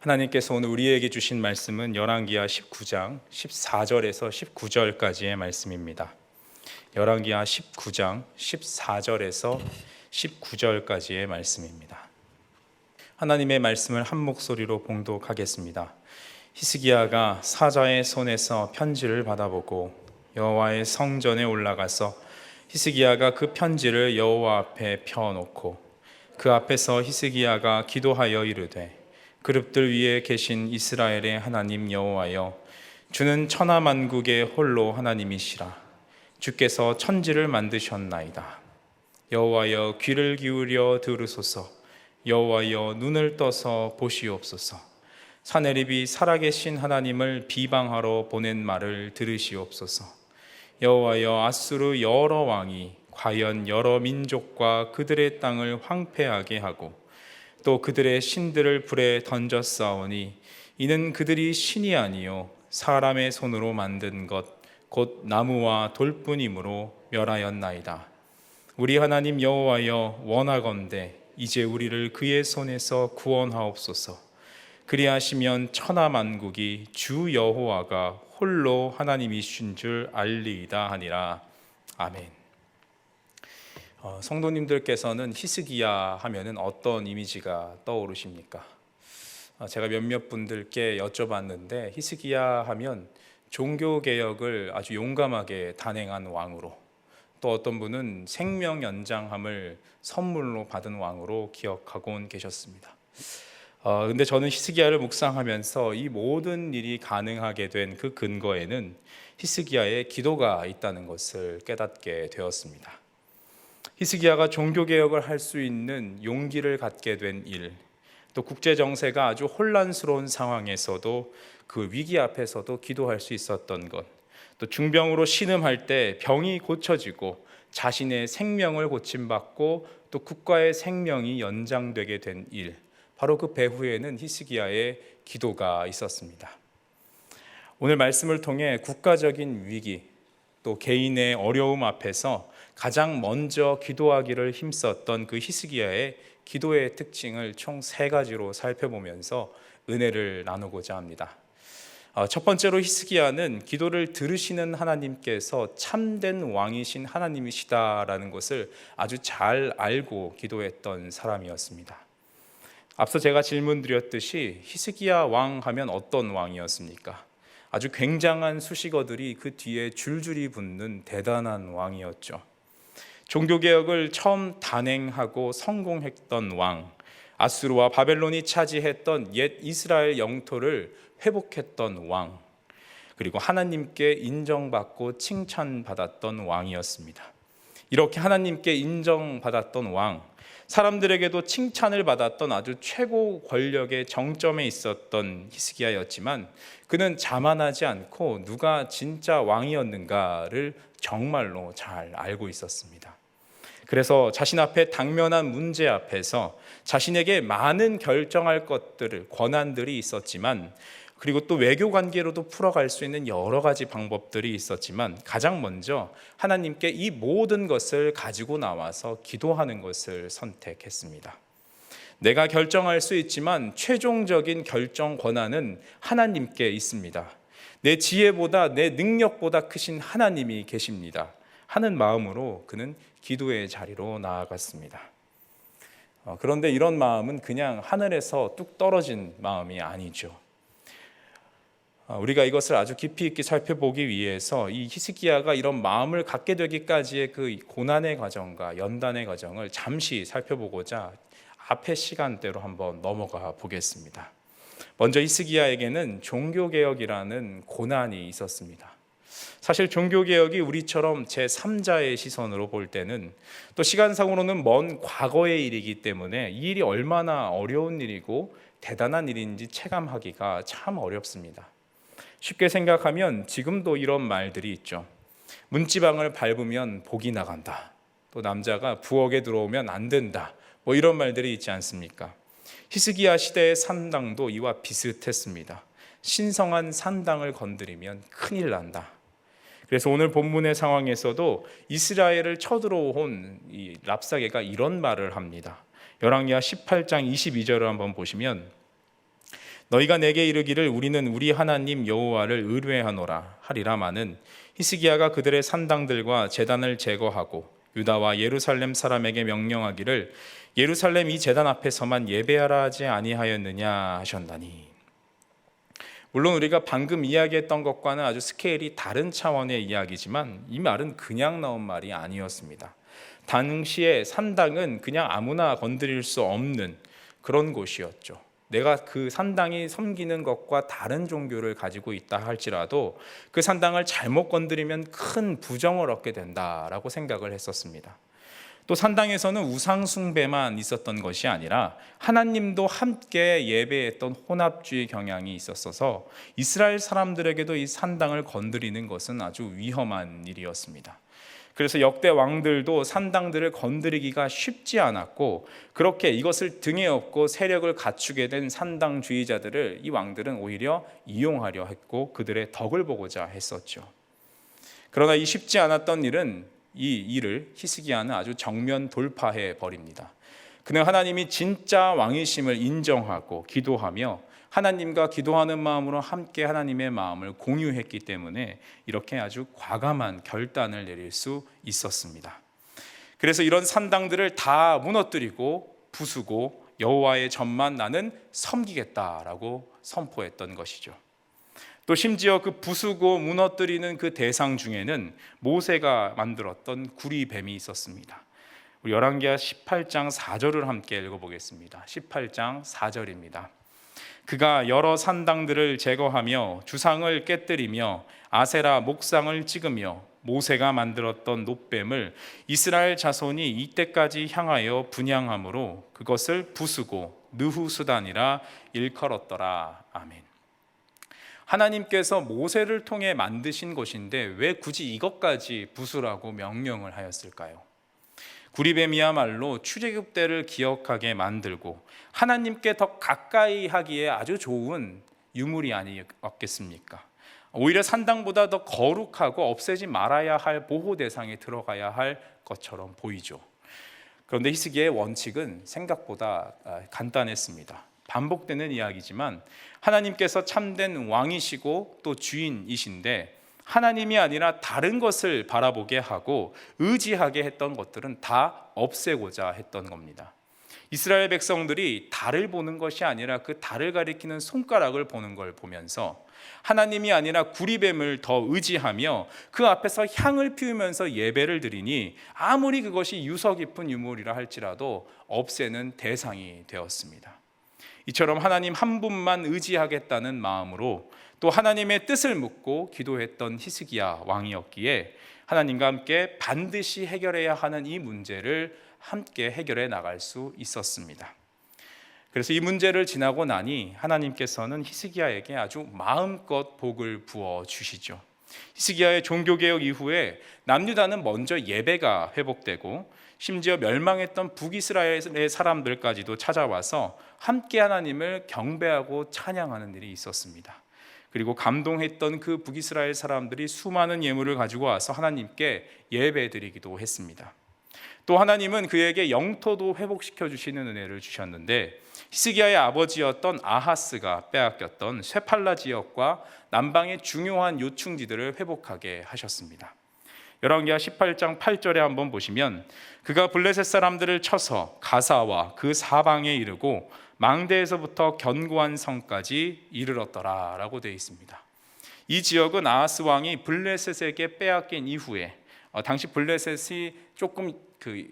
하나님께서 오늘 우리에게 주신 말씀은 열왕기하 19장 14절에서 19절까지의 말씀입니다. 열왕기하 19장 14절에서 19절까지의 말씀입니다. 하나님의 말씀을 한 목소리로 봉독하겠습니다. 히스기야가 사자의 손에서 편지를 받아보고 여호와의 성전에 올라가서 히스기야가 그 편지를 여호와 앞에 펴놓고 그 앞에서 히스기야가 기도하여 이르되 그룹들 위에 계신 이스라엘의 하나님 여호와여, 주는 천하만국의 홀로 하나님이시라. 주께서 천지를 만드셨나이다. 여호와여, 귀를 기울여 들으소서. 여호와여, 눈을 떠서 보시옵소서. 사내립이 살아계신 하나님을 비방하러 보낸 말을 들으시옵소서. 여호와여, 아수르 여러 왕이 과연 여러 민족과 그들의 땅을 황폐하게 하고 또 그들의 신들을 불에 던졌사오니 이는 그들이 신이 아니요 사람의 손으로 만든 것 곧 나무와 돌뿐이므로 멸하였나이다. 우리 하나님 여호와여, 원하건대 이제 우리를 그의 손에서 구원하옵소서. 그리하시면 천하만국이 주 여호와가 홀로 하나님이신 줄 알리이다 하니라. 아멘. 성도님들께서는 히스기야 하면은 어떤 이미지가 떠오르십니까? 제가 몇몇 분들께 여쭤봤는데 히스기야 하면 종교개혁을 아주 용감하게 단행한 왕으로, 또 어떤 분은 생명 연장함을 선물로 받은 왕으로 기억하고 계셨습니다. 근데 저는 히스기야를 묵상하면서 이 모든 일이 가능하게 된 그 근거에는 히스기야의 기도가 있다는 것을 깨닫게 되었습니다. 히스기야가 종교개혁을 할 수 있는 용기를 갖게 된 일, 또 국제정세가 아주 혼란스러운 상황에서도 그 위기 앞에서도 기도할 수 있었던 것, 또 중병으로 신음할 때 병이 고쳐지고 자신의 생명을 고침받고 또 국가의 생명이 연장되게 된 일, 바로 그 배후에는 히스기야의 기도가 있었습니다. 오늘 말씀을 통해 국가적인 위기, 또 개인의 어려움 앞에서 가장 먼저 기도하기를 힘썼던 그 히스기야의 기도의 특징을 총 3가지로 살펴보면서 은혜를 나누고자 합니다. 첫 번째로 히스기야는 기도를 들으시는 하나님께서 참된 왕이신 하나님이시다라는 것을 아주 잘 알고 기도했던 사람이었습니다. 앞서 제가 질문 드렸듯이 히스기야 왕 하면 어떤 왕이었습니까? 아주 굉장한 수식어들이 그 뒤에 줄줄이 붙는 대단한 왕이었죠. 종교개혁을 처음 단행하고 성공했던 왕, 아수르와 바벨론이 차지했던 옛 이스라엘 영토를 회복했던 왕, 그리고 하나님께 인정받고 칭찬받았던 왕이었습니다. 이렇게 하나님께 인정받았던 왕, 사람들에게도 칭찬을 받았던 아주 최고 권력의 정점에 있었던 히스기야였지만 그는 자만하지 않고 누가 진짜 왕이었는가를 정말로 잘 알고 있었습니다. 그래서 자신 앞에 당면한 문제 앞에서 자신에게 많은 결정할 것들을, 권한들이 있었지만, 그리고 또 외교 관계로도 풀어갈 수 있는 여러 가지 방법들이 있었지만 가장 먼저 하나님께 이 모든 것을 가지고 나와서 기도하는 것을 선택했습니다. 내가 결정할 수 있지만 최종적인 결정 권한은 하나님께 있습니다. 내 지혜보다 내 능력보다 크신 하나님이 계십니다 하는 마음으로 그는 기도의 자리로 나아갔습니다. 그런데 이런 마음은 그냥 하늘에서 뚝 떨어진 마음이 아니죠. 우리가 이것을 아주 깊이 있게 살펴보기 위해서 이 히스기야가 이런 마음을 갖게 되기까지의 그 고난의 과정과 연단의 과정을 잠시 살펴보고자 앞의 시간대로 한번 넘어가 보겠습니다. 먼저 히스기야에게는 종교개혁이라는 고난이 있었습니다. 사실 종교개혁이 우리처럼 제3자의 시선으로 볼 때는, 또 시간상으로는 먼 과거의 일이기 때문에 이 일이 얼마나 어려운 일이고 대단한 일인지 체감하기가 참 어렵습니다. 쉽게 생각하면 지금도 이런 말들이 있죠. 문지방을 밟으면 복이 나간다. 또 남자가 부엌에 들어오면 안 된다. 이런 말들이 있지 않습니까? 히스기야 시대의 산당도 이와 비슷했습니다. 신성한 산당을 건드리면 큰일 난다. 그래서 오늘 본문의 상황에서도 이스라엘을 쳐들어온 이 랍사게가 이런 말을 합니다. 열왕기하 18장 22절을 한번 보시면, 너희가 내게 이르기를 우리는 우리 하나님 여호와를 의뢰하노라 하리라마는 히스기야가 그들의 산당들과 제단을 제거하고 유다와 예루살렘 사람에게 명령하기를 예루살렘 이 제단 앞에서만 예배하라 하지 아니하였느냐 하셨나니. 물론 우리가 방금 이야기했던 것과는 아주 스케일이 다른 차원의 이야기지만 이 말은 그냥 나온 말이 아니었습니다. 당시에 산당은 그냥 아무나 건드릴 수 없는 그런 곳이었죠. 내가 그 산당이 섬기는 것과 다른 종교를 가지고 있다 할지라도 그 산당을 잘못 건드리면 큰 부정을 얻게 된다라고 생각을 했었습니다. 또 산당에서는 우상 숭배만 있었던 것이 아니라 하나님도 함께 예배했던 혼합주의 경향이 있었어서 이스라엘 사람들에게도 이 산당을 건드리는 것은 아주 위험한 일이었습니다. 그래서 역대 왕들도 산당들을 건드리기가 쉽지 않았고, 그렇게 이것을 등에 업고 세력을 갖추게 된 산당주의자들을 이 왕들은 오히려 이용하려 했고 그들의 덕을 보고자 했었죠. 그러나 이 쉽지 않았던 일은 이 일을 히스기야는 아주 정면 돌파해 버립니다. 그는 하나님이 진짜 왕이심을 인정하고 기도하며 하나님과 기도하는 마음으로 함께 하나님의 마음을 공유했기 때문에 이렇게 아주 과감한 결단을 내릴 수 있었습니다. 그래서 이런 산당들을 다 무너뜨리고 부수고 여호와의 전만 나는 섬기겠다라고 선포했던 것이죠. 또 심지어 그 부수고 무너뜨리는 그 대상 중에는 모세가 만들었던 구리뱀이 있었습니다. 우리 열왕기하 18장 4절을 함께 읽어보겠습니다. 18장 4절입니다. 그가 여러 산당들을 제거하며 주상을 깨뜨리며 아세라 목상을 찍으며 모세가 만들었던 놋뱀을 이스라엘 자손이 이때까지 향하여 분향함으로 그것을 부수고 느후수단이라 일컬었더라. 아멘. 하나님께서 모세를 통해 만드신 것인데 왜 굳이 이것까지 부수라고 명령을 하였을까요? 구리뱀이야말로 출애굽 때를 기억하게 만들고 하나님께 더 가까이 하기에 아주 좋은 유물이 아니었겠습니까? 오히려 산당보다 더 거룩하고 없애지 말아야 할 보호 대상에 들어가야 할 것처럼 보이죠. 그런데 히스기야의 원칙은 생각보다 간단했습니다. 반복되는 이야기지만 하나님께서 참된 왕이시고 또 주인이신데 하나님이 아니라 다른 것을 바라보게 하고 의지하게 했던 것들은 다 없애고자 했던 겁니다. 이스라엘 백성들이 달을 보는 것이 아니라 그 달을 가리키는 손가락을 보는 걸 보면서 하나님이 아니라 구리뱀을 더 의지하며 그 앞에서 향을 피우면서 예배를 드리니 아무리 그것이 유서 깊은 유물이라 할지라도 없애는 대상이 되었습니다. 이처럼 하나님 한 분만 의지하겠다는 마음으로 또 하나님의 뜻을 묻고 기도했던 히스기야 왕이었기에 하나님과 함께 반드시 해결해야 하는 이 문제를 함께 해결해 나갈 수 있었습니다. 그래서 이 문제를 지나고 나니 하나님께서는 히스기야에게 아주 마음껏 복을 부어 주시죠. 히스기야의 종교개혁 이후에 남유다는 먼저 예배가 회복되고 심지어 멸망했던 북이스라엘의 사람들까지도 찾아와서 함께 하나님을 경배하고 찬양하는 일이 있었습니다. 그리고 감동했던 그 북이스라엘 사람들이 수많은 예물을 가지고 와서 하나님께 예배드리기도 했습니다. 또 하나님은 그에게 영토도 회복시켜 주시는 은혜를 주셨는데 히스기야의 아버지였던 아하스가 빼앗겼던 쇠팔라 지역과 남방의 중요한 요충지들을 회복하게 하셨습니다. 열왕기하 18장 8절에 한번 보시면 그가 블레셋 사람들을 쳐서 가사와 그 사방에 이르고 망대에서부터 견고한 성까지 이르렀더라 라고 되어 있습니다. 이 지역은 아하스 왕이 블레셋에게 빼앗긴 이후에 당시 블레셋이 조금 그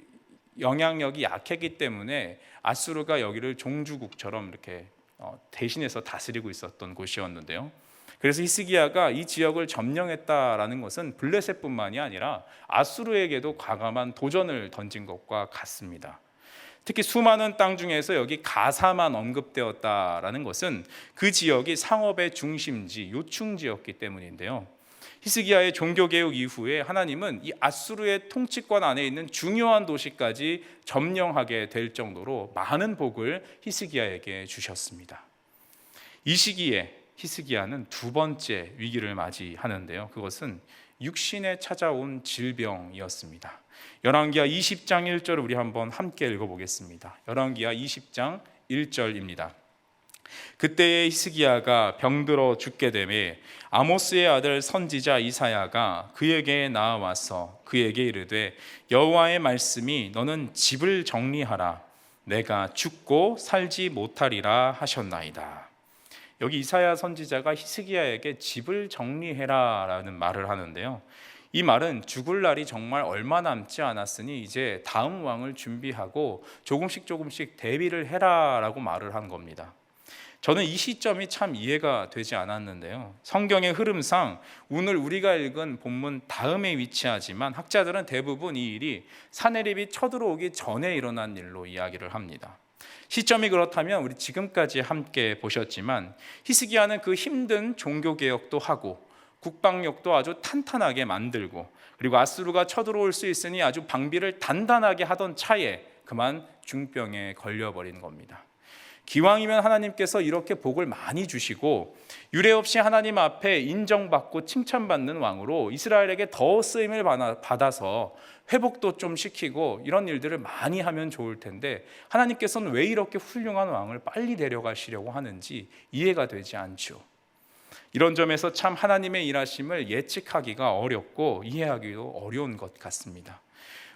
영향력이 약했기 때문에 아수르가 여기를 종주국처럼 이렇게 대신해서 다스리고 있었던 곳이었는데요. 그래서 히스기야가 이 지역을 점령했다라는 것은 블레셋뿐만이 아니라 아수르에게도 과감한 도전을 던진 것과 같습니다. 특히 수많은 땅 중에서 여기 가사만 언급되었다라는 것은 그 지역이 상업의 중심지, 요충지였기 때문인데요. 히스기야의 종교개혁 이후에 하나님은 이 아수르의 통치권 안에 있는 중요한 도시까지 점령하게 될 정도로 많은 복을 히스기야에게 주셨습니다. 이 시기에 히스기야는 두 번째 위기를 맞이하는데요. 그것은 육신에 찾아온 질병이었습니다. 열왕기하 20장 1절을 우리 한번 함께 읽어보겠습니다. 열왕기하 20장 1절입니다. 그때에 히스기야가 병들어 죽게 되매 아모스의 아들 선지자 이사야가 그에게 나아와서 그에게 이르되 여호와의 말씀이 너는 집을 정리하라 내가 죽고 살지 못하리라 하셨나이다. 여기 이사야 선지자가 히스기야에게 집을 정리해라라는 말을 하는데요. 이 말은 죽을 날이 정말 얼마 남지 않았으니 이제 다음 왕을 준비하고 조금씩 대비를 해라라고 말을 한 겁니다. 저는 이 시점이 참 이해가 되지 않았는데요. 성경의 흐름상 오늘 우리가 읽은 본문 다음에 위치하지만 학자들은 대부분 이 일이 사내립이 쳐들어오기 전에 일어난 일로 이야기를 합니다. 시점이 그렇다면 우리 지금까지 함께 보셨지만 히스기야는 그 힘든 종교개혁도 하고 국방력도 아주 탄탄하게 만들고 그리고 아수르가 쳐들어올 수 있으니 아주 방비를 단단하게 하던 차에 그만 중병에 걸려버린 겁니다. 기왕이면 하나님께서 이렇게 복을 많이 주시고 유례 없이 하나님 앞에 인정받고 칭찬받는 왕으로 이스라엘에게 더 쓰임을 받아서 회복도 좀 시키고 이런 일들을 많이 하면 좋을 텐데 하나님께서는 왜 이렇게 훌륭한 왕을 빨리 데려가시려고 하는지 이해가 되지 않죠. 이런 점에서 참 하나님의 일하심을 예측하기가 어렵고 이해하기도 어려운 것 같습니다.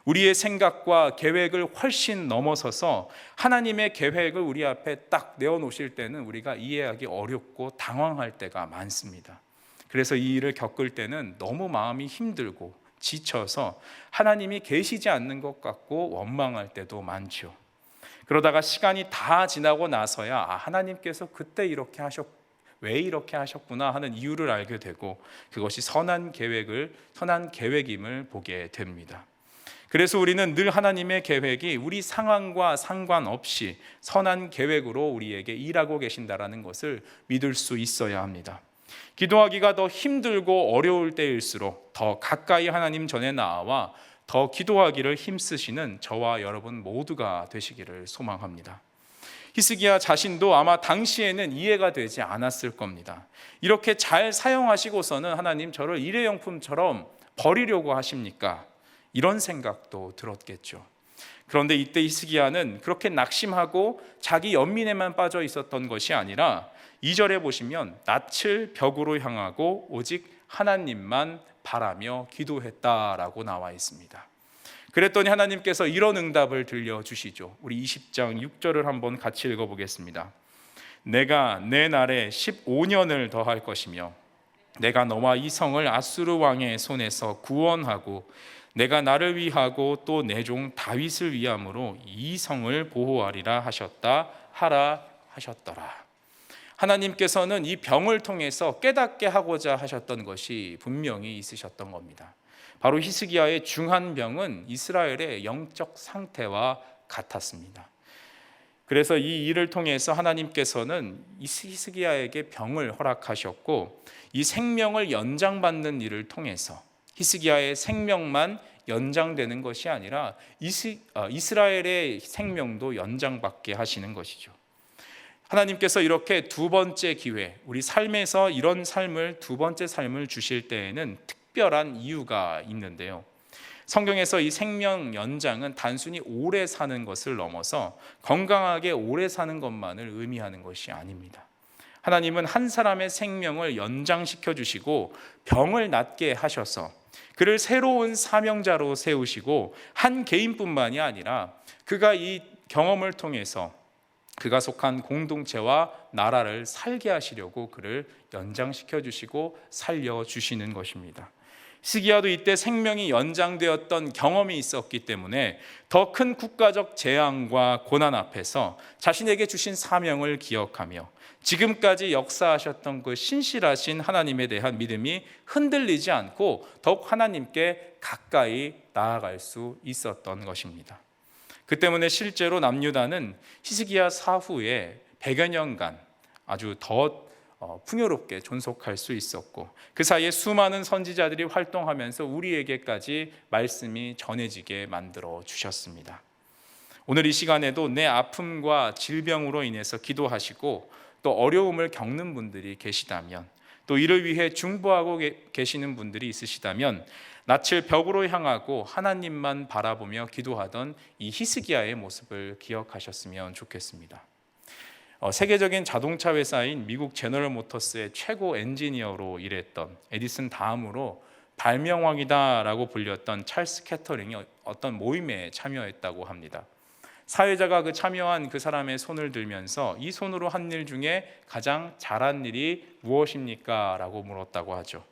우리의 생각과 계획을 훨씬 넘어서서 하나님의 계획을 우리 앞에 딱 내어놓으실 때는 우리가 이해하기 어렵고 당황할 때가 많습니다. 그래서 이 일을 겪을 때는 너무 마음이 힘들고 지쳐서 하나님이 계시지 않는 것 같고 원망할 때도 많죠. 그러다가 시간이 다 지나고 나서야 하나님께서 그때 이렇게 왜 이렇게 하셨구나 하는 이유를 알게 되고 그것이 선한 계획임을 보게 됩니다. 그래서 우리는 늘 하나님의 계획이 우리 상황과 상관없이 선한 계획으로 우리에게 일하고 계신다라는 것을 믿을 수 있어야 합니다. 기도하기가 더 힘들고 어려울 때일수록 더 가까이 하나님 전에 나아와 더 기도하기를 힘쓰시는 저와 여러분 모두가 되시기를 소망합니다. 히스기야 자신도 아마 당시에는 이해가 되지 않았을 겁니다. 이렇게 잘 사용하시고서는 하나님 저를 일회용품처럼 버리려고 하십니까? 이런 생각도 들었겠죠. 그런데 이때 히스기야는 그렇게 낙심하고 자기 연민에만 빠져 있었던 것이 아니라 2절에 보시면 낯을 벽으로 향하고 오직 하나님만 바라며 기도했다라고 나와 있습니다. 그랬더니 하나님께서 이런 응답을 들려주시죠. 우리 20장 6절을 한번 같이 읽어보겠습니다. 내가 내 날에 15년을 더할 것이며 내가 너와 이 성을 아수르 왕의 손에서 구원하고 내가 나를 위하고 또 내 종 다윗을 위함으로 이 성을 보호하리라 하라 하셨더라. 하나님께서는 이 병을 통해서 깨닫게 하고자 하셨던 것이 분명히 있으셨던 겁니다. 바로 히스기야의 중한 병은 이스라엘의 영적 상태와 같았습니다. 그래서 이 일을 통해서 하나님께서는 히스기야에게 병을 허락하셨고 이 생명을 연장받는 일을 통해서 히스기야의 생명만 연장되는 것이 아니라 이스라엘의 생명도 연장받게 하시는 것이죠. 하나님께서 이렇게 두 번째 기회, 우리 삶에서 이런 두 번째 삶을 주실 때에는 특별한 이유가 있는데요. 성경에서 이 생명 연장은 단순히 오래 사는 것을 넘어서 건강하게 오래 사는 것만을 의미하는 것이 아닙니다. 하나님은 한 사람의 생명을 연장시켜 주시고 병을 낫게 하셔서 그를 새로운 사명자로 세우시고 한 개인뿐만이 아니라 그가 이 경험을 통해서 그가 속한 공동체와 나라를 살게 하시려고 그를 연장시켜 주시고 살려 주시는 것입니다. 히스기야도 이때 생명이 연장되었던 경험이 있었기 때문에 더 큰 국가적 재앙과 고난 앞에서 자신에게 주신 사명을 기억하며 지금까지 역사하셨던 그 신실하신 하나님에 대한 믿음이 흔들리지 않고 더욱 하나님께 가까이 나아갈 수 있었던 것입니다. 그 때문에 실제로 남유다는 히스기야 사후에 100여 년간 아주 더 풍요롭게 존속할 수 있었고 그 사이에 수많은 선지자들이 활동하면서 우리에게까지 말씀이 전해지게 만들어 주셨습니다. 오늘 이 시간에도 내 아픔과 질병으로 인해서 기도하시고 또 어려움을 겪는 분들이 계시다면 또 이를 위해 중보하고 계시는 분들이 있으시다면 낯을 벽으로 향하고 하나님만 바라보며 기도하던 이 히스기야의 모습을 기억하셨으면 좋겠습니다. 세계적인 자동차 회사인 미국 제너럴 모터스의 최고 엔지니어로 일했던 에디슨 다음으로 발명왕이다라고 불렸던 찰스 캐터링이 어떤 모임에 참여했다고 합니다. 사회자가 참여한 그 사람의 손을 들면서 이 손으로 한 일 중에 가장 잘한 일이 무엇입니까? 라고 물었다고 하죠.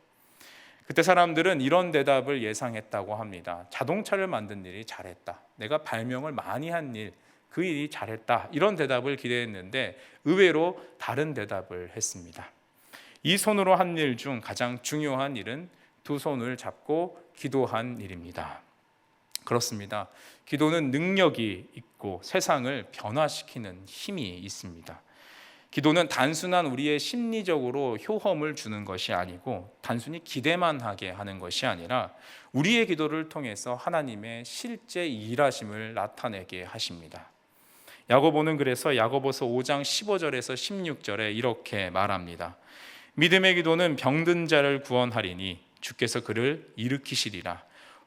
그때 사람들은 이런 대답을 예상했다고 합니다. 자동차를 만든 일이 잘했다. 내가 발명을 많이 한 일, 그 일이 잘했다. 이런 대답을 기대했는데 의외로 다른 대답을 했습니다. 이 손으로 한 일 중 가장 중요한 일은 두 손을 잡고 기도한 일입니다. 그렇습니다. 기도는 능력이 있고 세상을 변화시키는 힘이 있습니다. 기도는 단순한 우리의 심리적으로 효험을 주는 것이 아니고 단순히 기대만 하게 하는 것이 아니라 우리의 기도를 통해서 하나님의 실제 일하심을 나타내게 하십니다. 야고보는 그래서 야고보서 5장 15절에서 16절에 이렇게 말합니다. 믿음의 기도는 병든 자를 구원하리니 주께서 그를 일으키시리라.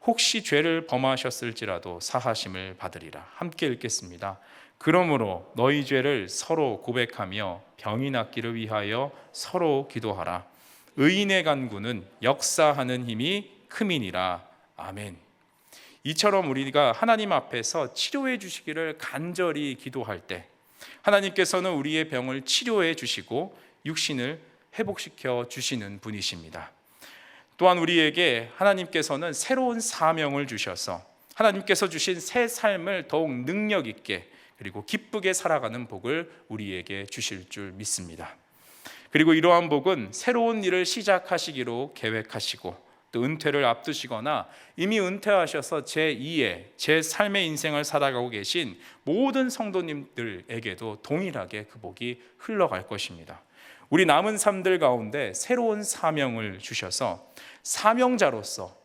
혹시 죄를 범하셨을지라도 사하심을 받으리라. 함께 읽겠습니다. 그러므로 너희 죄를 서로 고백하며 병이 낫기를 위하여 서로 기도하라. 의인의 간구는 역사하는 힘이 크민이라. 아멘. 이처럼 우리가 하나님 앞에서 치료해 주시기를 간절히 기도할 때 하나님께서는 우리의 병을 치료해 주시고 육신을 회복시켜 주시는 분이십니다. 또한 우리에게 하나님께서는 새로운 사명을 주셔서 하나님께서 주신 새 삶을 더욱 능력 있게 그리고 기쁘게 살아가는 복을 우리에게 주실 줄 믿습니다. 그리고 이러한 복은 새로운 일을 시작하시기로 계획하시고 또 은퇴를 앞두시거나 이미 은퇴하셔서 제2의 제 삶의 인생을 살아가고 계신 모든 성도님들에게도 동일하게 그 복이 흘러갈 것입니다. 우리 남은 삶들 가운데 새로운 사명을 주셔서 사명자로서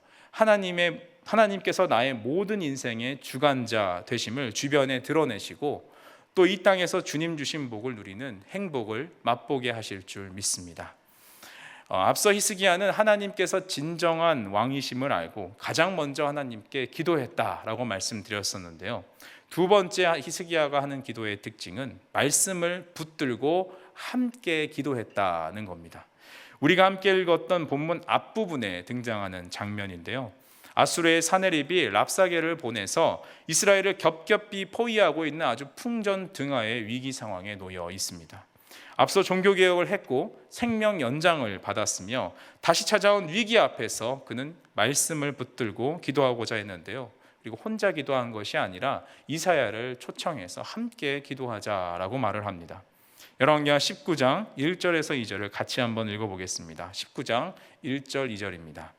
하나님께서 나의 모든 인생의 주관자 되심을 주변에 드러내시고 또 이 땅에서 주님 주신 복을 누리는 행복을 맛보게 하실 줄 믿습니다. 앞서 히스기야는 하나님께서 진정한 왕이심을 알고 가장 먼저 하나님께 기도했다라고 말씀드렸었는데요. 두 번째 히스기야가 하는 기도의 특징은 말씀을 붙들고 함께 기도했다는 겁니다. 우리가 함께 읽었던 본문 앞부분에 등장하는 장면인데요. 아수르의 사네립이 랍사게를 보내서 이스라엘을 겹겹이 포위하고 있는 아주 풍전등화의 위기 상황에 놓여 있습니다. 앞서 종교개혁을 했고 생명 연장을 받았으며 다시 찾아온 위기 앞에서 그는 말씀을 붙들고 기도하고자 했는데요. 그리고 혼자 기도한 것이 아니라 이사야를 초청해서 함께 기도하자라고 말을 합니다. 열왕기하 19장 1절에서 2절을 같이 한번 읽어보겠습니다. 19장 1절 2절입니다.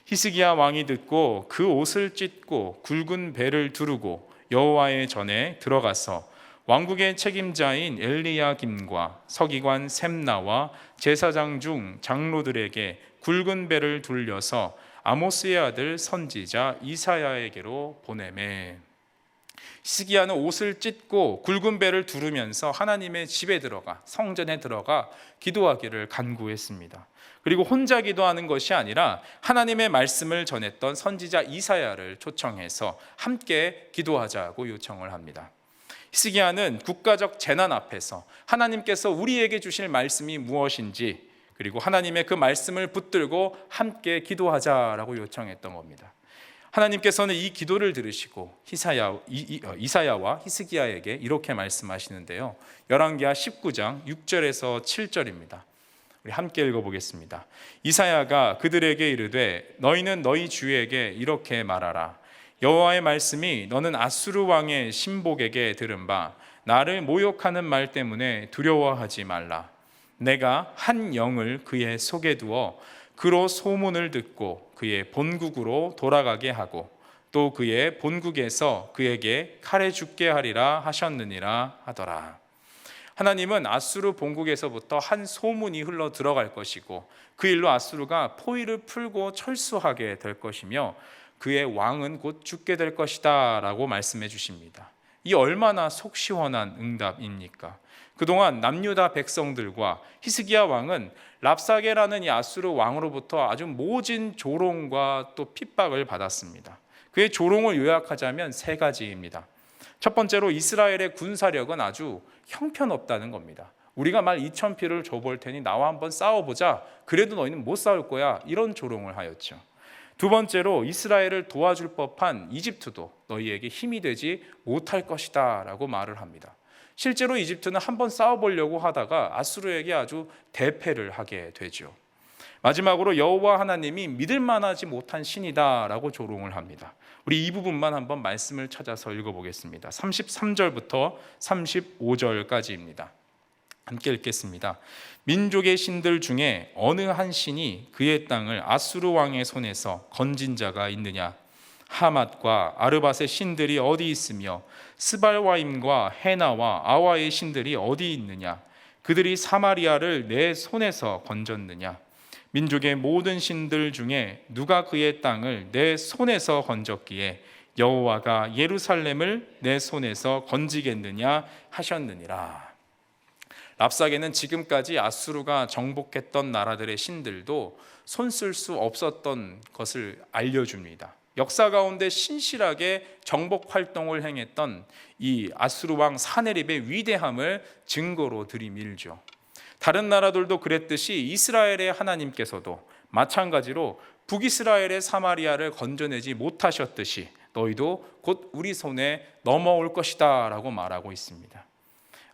히스기야 왕이 듣고 그 옷을 찢고 굵은 배를 두르고 여호와의 전에 들어가서 왕국의 책임자인 엘리야김과 서기관 셈나와 제사장 중 장로들에게 굵은 배를 둘려서 아모스의 아들 선지자 이사야에게로 보내매. 히스기야는 옷을 찢고 굵은 배를 두르면서 하나님의 집에 들어가 성전에 들어가 기도하기를 간구했습니다. 그리고 혼자 기도하는 것이 아니라 하나님의 말씀을 전했던 선지자 이사야를 초청해서 함께 기도하자고 요청을 합니다. 히스기야는 국가적 재난 앞에서 하나님께서 우리에게 주실 말씀이 무엇인지 그리고 하나님의 그 말씀을 붙들고 함께 기도하자라고 요청했던 겁니다. 하나님께서는 이 기도를 들으시고 이사야와 히스기야에게 이렇게 말씀하시는데요. 열왕기하 19장 6절에서 7절입니다. 우리 함께 읽어보겠습니다. 이사야가 그들에게 이르되 너희는 너희 주에게 이렇게 말하라. 여호와의 말씀이 너는 아수르 왕의 신복에게 들은 바 나를 모욕하는 말 때문에 두려워하지 말라. 내가 한 영을 그의 속에 두어 그로 소문을 듣고 그의 본국으로 돌아가게 하고 또 그의 본국에서 그에게 칼에 죽게 하리라 하셨느니라 하더라. 하나님은 아수르 본국에서부터 한 소문이 흘러 들어갈 것이고 그 일로 아수르가 포위를 풀고 철수하게 될 것이며 그의 왕은 곧 죽게 될 것이다 라고 말씀해 주십니다. 이 얼마나 속 시원한 응답입니까? 그동안 남유다 백성들과 히스기야 왕은 랍사게라는 이 아수르 왕으로부터 아주 모진 조롱과 또 핍박을 받았습니다. 그의 조롱을 요약하자면 세 가지입니다. 첫 번째로 이스라엘의 군사력은 아주 형편없다는 겁니다. 우리가 말 2,000피를 줘볼 테니 나와 한번 싸워보자. 그래도 너희는 못 싸울 거야. 이런 조롱을 하였죠. 두 번째로 이스라엘을 도와줄 법한 이집트도 너희에게 힘이 되지 못할 것이다 라고 말을 합니다. 실제로 이집트는 한번 싸워보려고 하다가 아수르에게 아주 대패를 하게 되죠. 마지막으로 여호와 하나님이 믿을 만하지 못한 신이다 라고 조롱을 합니다. 우리 이 부분만 한번 말씀을 찾아서 읽어보겠습니다. 33절부터 35절까지입니다. 함께 읽겠습니다. 민족의 신들 중에 어느 한 신이 그의 땅을 아수르 왕의 손에서 건진 자가 있느냐? 하맛과 아르밧의 신들이 어디 있으며 스발와임과 헤나와 아와의 신들이 어디 있느냐? 그들이 사마리아를 내 손에서 건졌느냐? 민족의 모든 신들 중에 누가 그의 땅을 내 손에서 건졌기에 여호와가 예루살렘을 내 손에서 건지겠느냐 하셨느니라. 랍사게는 지금까지 아수르가 정복했던 나라들의 신들도 손쓸 수 없었던 것을 알려줍니다. 역사 가운데 신실하게 정복 활동을 행했던 이 아수르 왕 사네립의 위대함을 증거로 들이밀죠. 다른 나라들도 그랬듯이 이스라엘의 하나님께서도 마찬가지로 북이스라엘의 사마리아를 건져내지 못하셨듯이 너희도 곧 우리 손에 넘어올 것이다 라고 말하고 있습니다.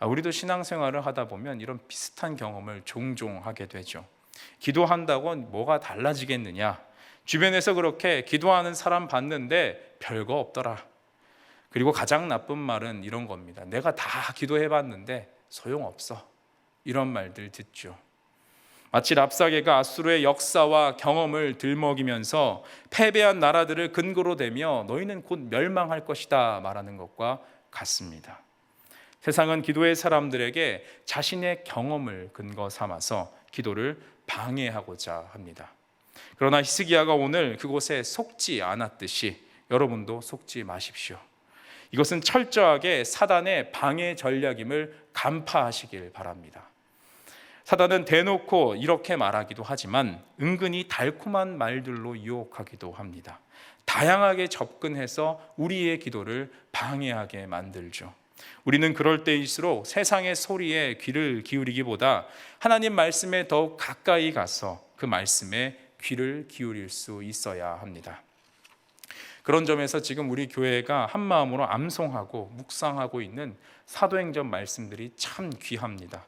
우리도 신앙생활을 하다 보면 이런 비슷한 경험을 종종 하게 되죠. 기도한다고 뭐가 달라지겠느냐? 주변에서 그렇게 기도하는 사람 봤는데 별거 없더라. 그리고 가장 나쁜 말은 이런 겁니다. 내가 다 기도해봤는데 소용없어. 이런 말들 듣죠. 마치 랍사게가 아수르의 역사와 경험을 들먹이면서 패배한 나라들을 근거로 대며 너희는 곧 멸망할 것이다 말하는 것과 같습니다. 세상은 기도의 사람들에게 자신의 경험을 근거 삼아서 기도를 방해하고자 합니다. 그러나 히스기야가 오늘 그곳에 속지 않았듯이 여러분도 속지 마십시오. 이것은 철저하게 사단의 방해 전략임을 간파하시길 바랍니다. 사단은 대놓고 이렇게 말하기도 하지만 은근히 달콤한 말들로 유혹하기도 합니다. 다양하게 접근해서 우리의 기도를 방해하게 만들죠. 우리는 그럴 때일수록 세상의 소리에 귀를 기울이기보다 하나님 말씀에 더욱 가까이 가서 그 말씀에 귀를 기울일 수 있어야 합니다. 그런 점에서 지금 우리 교회가 한 마음으로 암송하고 묵상하고 있는 사도행전 말씀들이 참 귀합니다.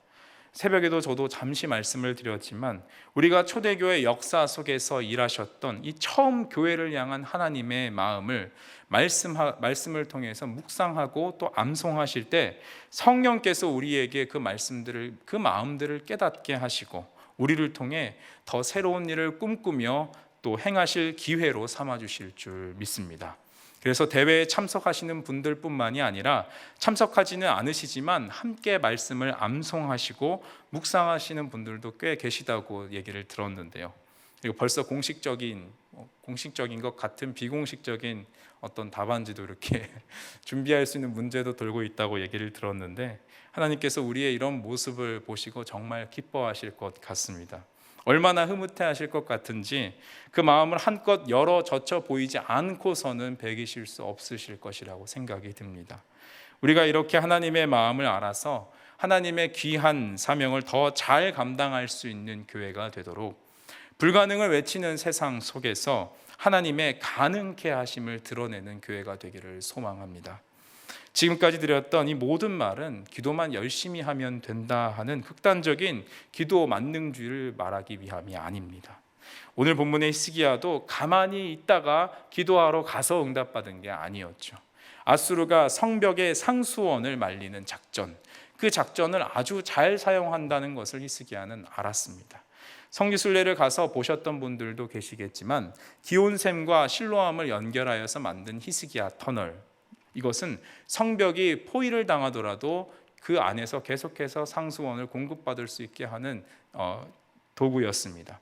새벽에도 저도 잠시 말씀을 드렸지만 우리가 초대교회 역사 속에서 일하셨던 이 처음 교회를 향한 하나님의 마음을 말씀을 통해서 묵상하고 또 암송하실 때 성령께서 우리에게 그 말씀들을, 그 마음들을 깨닫게 하시고 우리를 통해 더 새로운 일을 꿈꾸며 또 행하실 기회로 삼아주실 줄 믿습니다. 그래서 대회에 참석하시는 분들뿐만이 아니라 참석하지는 않으시지만 함께 말씀을 암송하시고 묵상하시는 분들도 꽤 계시다고 얘기를 들었는데요. 그리고 벌써 공식적인 것 같은 비공식적인 어떤 답안지도 이렇게 준비할 수 있는 문제도 돌고 있다고 얘기를 들었는데 하나님께서 우리의 이런 모습을 보시고 정말 기뻐하실 것 같습니다. 얼마나 흐뭇해하실 것 같은지 그 마음을 한껏 열어 젖혀 보이지 않고서는 배기실 수 없으실 것이라고 생각이 듭니다. 우리가 이렇게 하나님의 마음을 알아서 하나님의 귀한 사명을 더 잘 감당할 수 있는 교회가 되도록 불가능을 외치는 세상 속에서 하나님의 가능케 하심을 드러내는 교회가 되기를 소망합니다. 지금까지 드렸던 이 모든 말은 기도만 열심히 하면 된다 하는 극단적인 기도 만능주의를 말하기 위함이 아닙니다. 오늘 본문의 히스기야도 가만히 있다가 기도하러 가서 응답받은 게 아니었죠. 아수르가 성벽의 상수원을 말리는 작전, 그 작전을 아주 잘 사용한다는 것을 히스기야는 알았습니다. 성지순례를 가서 보셨던 분들도 계시겠지만 기온샘과 실로암을 연결하여서 만든 히스기야 터널, 이것은 성벽이 포위를 당하더라도 그 안에서 계속해서 상수원을 공급받을 수 있게 하는 도구였습니다.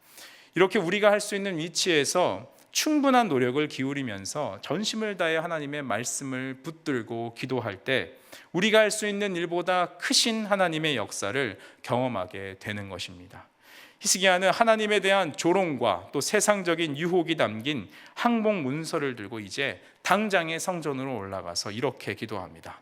이렇게 우리가 할 수 있는 위치에서 충분한 노력을 기울이면서 전심을 다해 하나님의 말씀을 붙들고 기도할 때 우리가 할 수 있는 일보다 크신 하나님의 역사를 경험하게 되는 것입니다. 히스기야는 하나님에 대한 조롱과 또 세상적인 유혹이 담긴 항복 문서를 들고 이제 당장의 성전으로 올라가서 이렇게 기도합니다.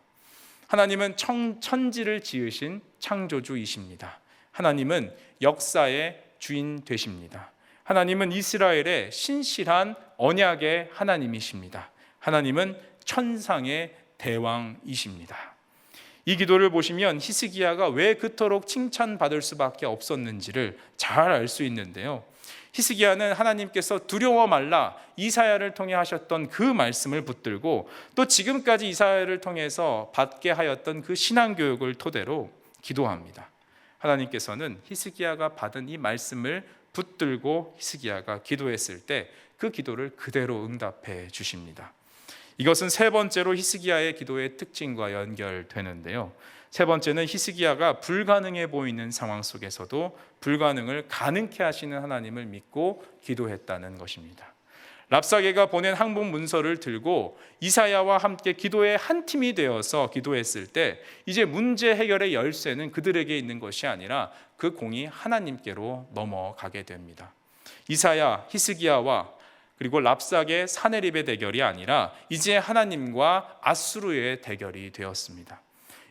하나님은 천지를 지으신 창조주이십니다. 하나님은 역사의 주인 되십니다. 하나님은 이스라엘의 신실한 언약의 하나님이십니다. 하나님은 천상의 대왕이십니다. 이 기도를 보시면 히스기야가 왜 그토록 칭찬받을 수밖에 없었는지를 잘 알 수 있는데요. 히스기야는 하나님께서 두려워 말라 이사야를 통해 하셨던 그 말씀을 붙들고 또 지금까지 이사야를 통해서 받게 하였던 그 신앙교육을 토대로 기도합니다. 하나님께서는 히스기야가 받은 이 말씀을 붙들고 히스기야가 기도했을 때 그 기도를 그대로 응답해 주십니다. 이것은 세 번째로 히스기야의 기도의 특징과 연결되는데요. 세 번째는 히스기야가 불가능해 보이는 상황 속에서도 불가능을 가능케 하시는 하나님을 믿고 기도했다는 것입니다. 랍사게가 보낸 항복 문서를 들고 이사야와 함께 기도의 한 팀이 되어서 기도했을 때 이제 문제 해결의 열쇠는 그들에게 있는 것이 아니라 그 공이 하나님께로 넘어가게 됩니다. 이사야, 히스기야와 그리고 랍사게, 사네립의 대결이 아니라 이제 하나님과 아수르의 대결이 되었습니다.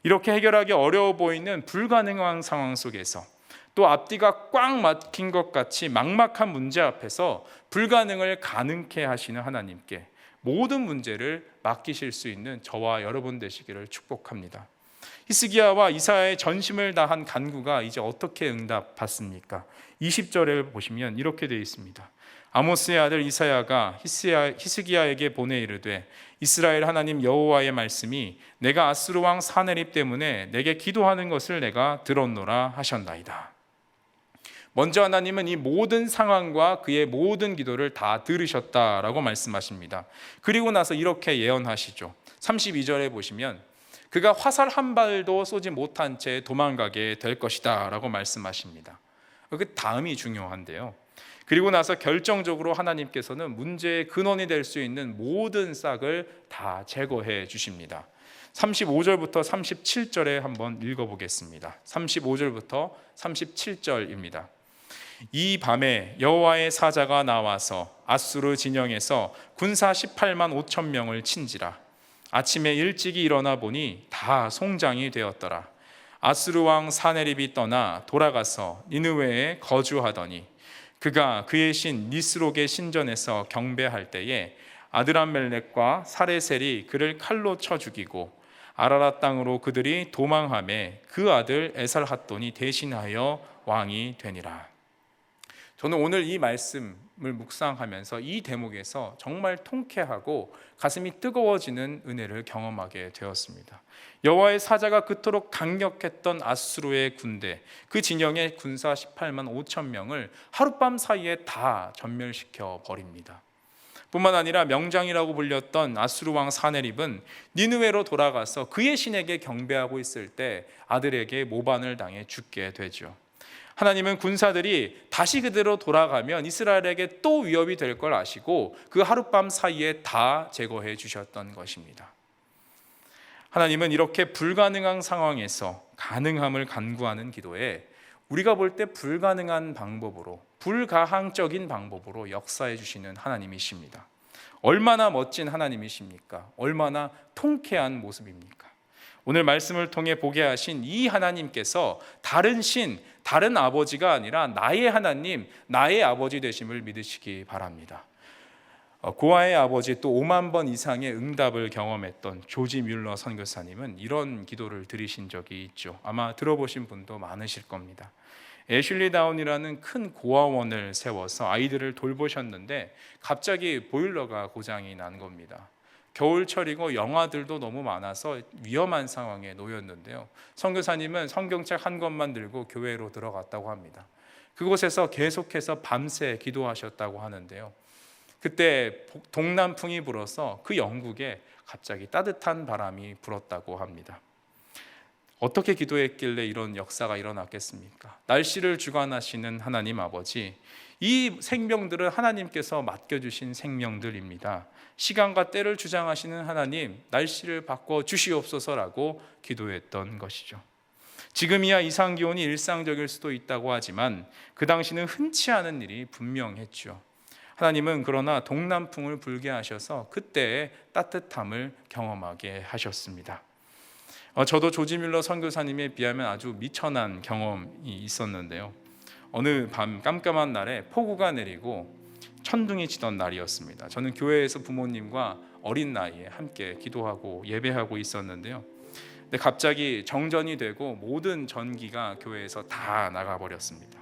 이렇게 해결하기 어려워 보이는 불가능한 상황 속에서 또 앞뒤가 꽉 막힌 것 같이 막막한 문제 앞에서 불가능을 가능케 하시는 하나님께 모든 문제를 맡기실 수 있는 저와 여러분 되시기를 축복합니다. 히스기야와 이사야의 전심을 다한 간구가 이제 어떻게 응답받습니까? 20절에 보시면 이렇게 되어 있습니다. 아모스의 아들 이사야가 히스기야에게 보내 이르되 이스라엘 하나님 여호와의 말씀이 내가 아수르 왕 사네립 때문에 내게 기도하는 것을 내가 들었노라 하셨나이다. 먼저 하나님은 이 모든 상황과 그의 모든 기도를 다 들으셨다라고 말씀하십니다. 그리고 나서 이렇게 예언하시죠. 32절에 보시면 그가 화살 한 발도 쏘지 못한 채 도망가게 될 것이다 라고 말씀하십니다. 그 다음이 중요한데요. 그리고 나서 결정적으로 하나님께서는 문제의 근원이 될 수 있는 모든 싹을 다 제거해 주십니다. 35절부터 37절에 한번 읽어보겠습니다. 35절부터 37절입니다. 이 밤에 여호와의 사자가 나와서 아수르 진영에서 군사 18만 5천 명을 친지라. 아침에 일찍이 일어나 보니 다 송장이 되었더라. 아수르 왕 사네립이 떠나 돌아가서 니느웨에 거주하더니 그가 그의 신 니스록의 신전에서 경배할 때에 아드람멜렉과 사레셀이 그를 칼로 쳐 죽이고 아라랏 땅으로 그들이 도망하매 그 아들 에살핫돈이 대신하여 왕이 되니라. 저는 오늘 이 말씀을 묵상하면서 이 대목에서 정말 통쾌하고 가슴이 뜨거워지는 은혜를 경험하게 되었습니다. 여호와의 사자가 그토록 강력했던 아수르의 군대, 그 진영의 군사 18만 5천 명을 하룻밤 사이에 다 전멸시켜 버립니다. 뿐만 아니라 명장이라고 불렸던 아수르 왕 사네립은 니느웨로 돌아가서 그의 신에게 경배하고 있을 때 아들에게 모반을 당해 죽게 되죠. 하나님은 군사들이 다시 그대로 돌아가면 이스라엘에게 또 위협이 될 걸 아시고 그 하룻밤 사이에 다 제거해 주셨던 것입니다. 하나님은 이렇게 불가능한 상황에서 가능함을 간구하는 기도에 우리가 볼 때 불가능한 방법으로, 불가항적인 방법으로 역사해 주시는 하나님이십니다. 얼마나 멋진 하나님이십니까? 얼마나 통쾌한 모습입니까? 오늘 말씀을 통해 보게 하신 이 하나님께서 다른 신, 다른 아버지가 아니라 나의 하나님, 나의 아버지 되심을 믿으시기 바랍니다. 고아의 아버지 또 5만 번 이상의 응답을 경험했던 조지 뮬러 선교사님은 이런 기도를 드리신 적이 있죠. 아마 들어보신 분도 많으실 겁니다. 애슐리 다운이라는 큰 고아원을 세워서 아이들을 돌보셨는데 갑자기 보일러가 고장이 난 겁니다. 겨울철이고 영화들도 너무 많아서 위험한 상황에 놓였는데요. 선교사님은 성경책 한 권만 들고 교회로 들어갔다고 합니다. 그곳에서 계속해서 밤새 기도하셨다고 하는데요. 그때 동남풍이 불어서 그 영국에 갑자기 따뜻한 바람이 불었다고 합니다. 어떻게 기도했길래 이런 역사가 일어났겠습니까? 날씨를 주관하시는 하나님 아버지, 이 생명들은 하나님께서 맡겨주신 생명들입니다. 시간과 때를 주장하시는 하나님, 날씨를 바꿔 주시옵소서라고 기도했던 것이죠. 지금이야 이상기온이 일상적일 수도 있다고 하지만 그 당시는 흔치 않은 일이 분명했죠. 하나님은 그러나 동남풍을 불게 하셔서 그때의 따뜻함을 경험하게 하셨습니다. 저도 조지 뮬러 선교사님에 비하면 아주 미천한 경험이 있었는데요. 어느 밤 깜깜한 날에 폭우가 내리고 천둥이 치던 날이었습니다. 저는 교회에서 부모님과 어린 나이에 함께 기도하고 예배하고 있었는데요. 근데 갑자기 정전이 되고 모든 전기가 교회에서 다 나가버렸습니다.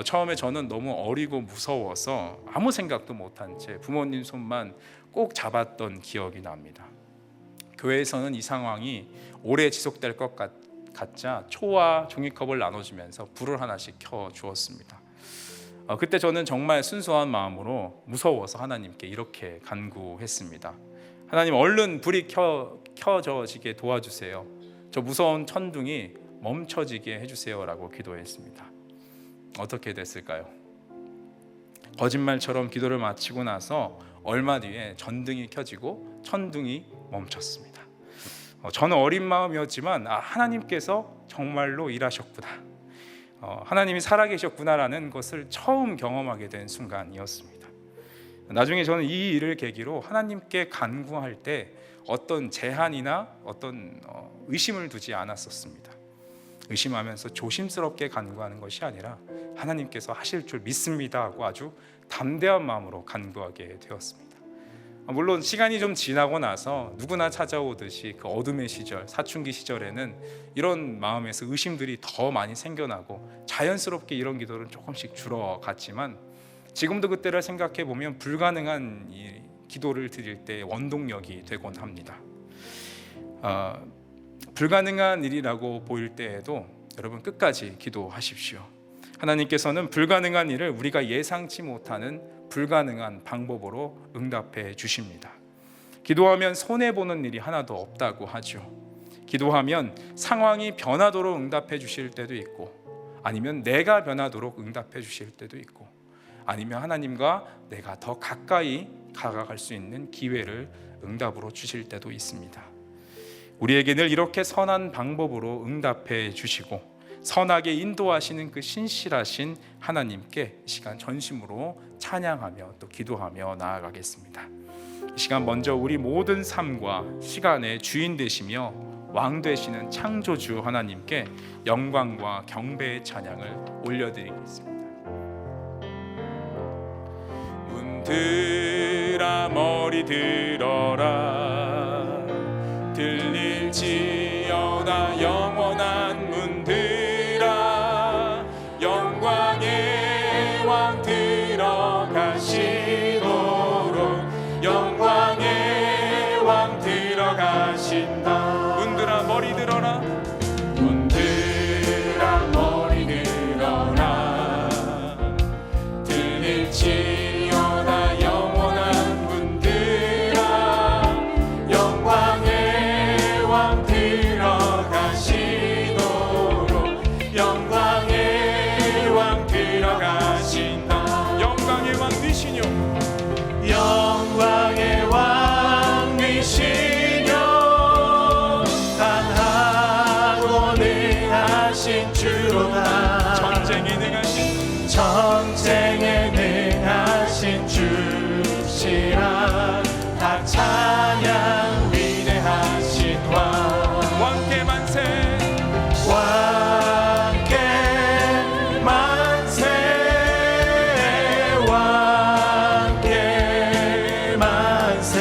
처음에 저는 너무 어리고 무서워서 아무 생각도 못한 채 부모님 손만 꼭 잡았던 기억이 납니다. 교회에서는 이 상황이 오래 지속될 것 같자 초와 종이컵을 나눠주면서 불을 하나씩 켜주었습니다. 그때 저는 정말 순수한 마음으로 무서워서 하나님께 이렇게 간구했습니다. 하나님, 얼른 불이 켜져지게 도와주세요. 저 무서운 천둥이 멈춰지게 해주세요라고 기도했습니다. 어떻게 됐을까요? 거짓말처럼 기도를 마치고 나서 얼마 뒤에 전등이 켜지고 천둥이 멈췄습니다. 저는 어린 마음이었지만 하나님께서 정말로 일하셨구나, 하나님이 살아계셨구나라는 것을 처음 경험하게 된 순간이었습니다. 나중에 저는 이 일을 계기로 하나님께 간구할 때 어떤 제한이나 어떤 의심을 두지 않았었습니다. 의심하면서 조심스럽게 간구하는 것이 아니라 하나님께서 하실 줄 믿습니다 하고 아주 담대한 마음으로 간구하게 되었습니다. 물론 시간이 좀 지나고 나서 누구나 찾아오듯이 그 어둠의 시절, 사춘기 시절에는 이런 마음에서 의심들이 더 많이 생겨나고 자연스럽게 이런 기도는 조금씩 줄어갔지만 지금도 그때를 생각해 보면 불가능한 이 기도를 드릴 때 원동력이 되곤 합니다. 불가능한 일이라고 보일 때에도 여러분 끝까지 기도하십시오. 하나님께서는 불가능한 일을 우리가 예상치 못하는 불가능한 방법으로 응답해 주십니다. 기도하면 손해보는 일이 하나도 없다고 하죠. 기도하면 상황이 변하도록 응답해 주실 때도 있고, 아니면 내가 변하도록 응답해 주실 때도 있고, 아니면 하나님과 내가 더 가까이 다가갈 수 있는 기회를 응답으로 주실 때도 있습니다. 우리에게 늘 이렇게 선한 방법으로 응답해 주시고 선하게 인도하시는 그 신실하신 하나님께 이 시간 전심으로 찬양하며 또 기도하며 나아가겠습니다. 이 시간 먼저 우리 모든 삶과 시간의 주인 되시며 왕 되시는 창조주 하나님께 영광과 경배의 찬양을 올려드리겠습니다. 문들아 머리 들어라, 들릴지어다 영원한 문들아, 영광의 왕 들어가시도록, 영광의 왕 들어가신다. 문들아 머리 들어라, 문들아 머리 들어라, 들릴지어다 영원한 문들아, 영광의 왕 들어가시도록, 영광의 왕 들어가신다. 영광의 왕 되시뇨, 영광의 왕 되시뇨, 강하고 능하신 주로다. 전쟁에 능하신, 전쟁에 능하신 주시라. 다 찬양 위대하신 왕. 왕께 만세, 왕께 만세, 왕께 만세.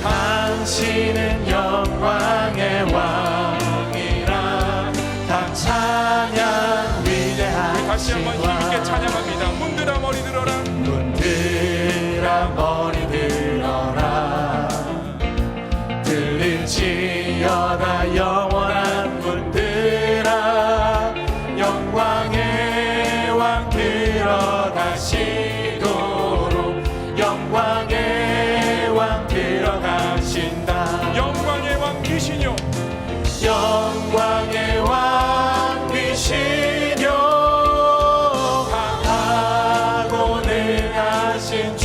당신은 영광의 왕이라. 다 찬양 위대하신 다시 한번 힘있게 찬양합니다. 문들아 머리 들어라, 문들아 머리 들어라, 들릴지어다 영원한 문들아, 영광의 왕 들어가시도록, 영광의 왕 들어가신다. 영광의 왕 되시뇨, 영광의 왕 되시뇨, 강하고 능하신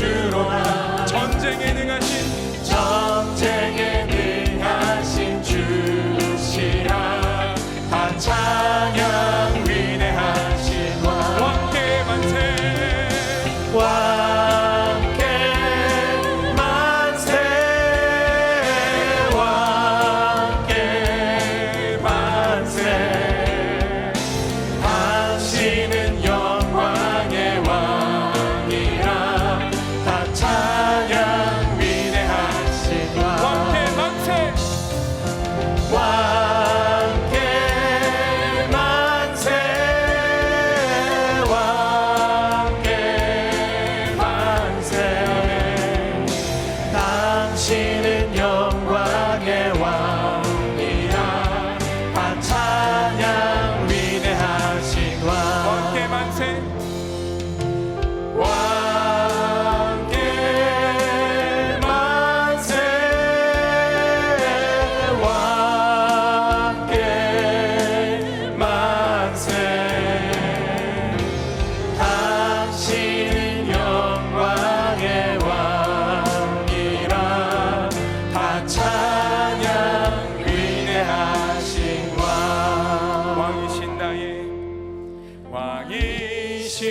왕이신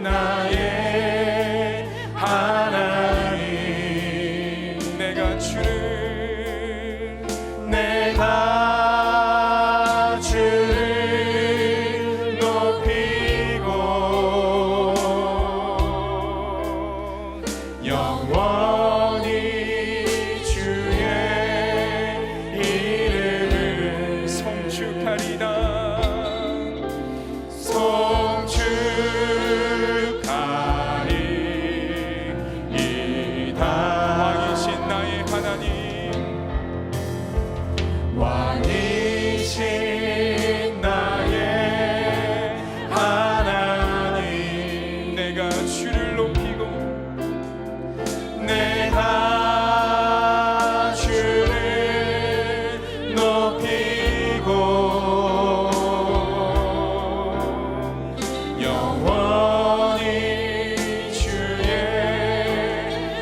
나의 하나님, 내가 주를 높이고 영원히 주의 이름을 송축하리라. 왕이신 나의 하나님, 왕이신 나의 하나님, 내가 주를 높이고 내가 주를 높이고 영원히 주의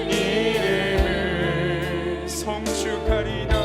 이름을 송축하리라.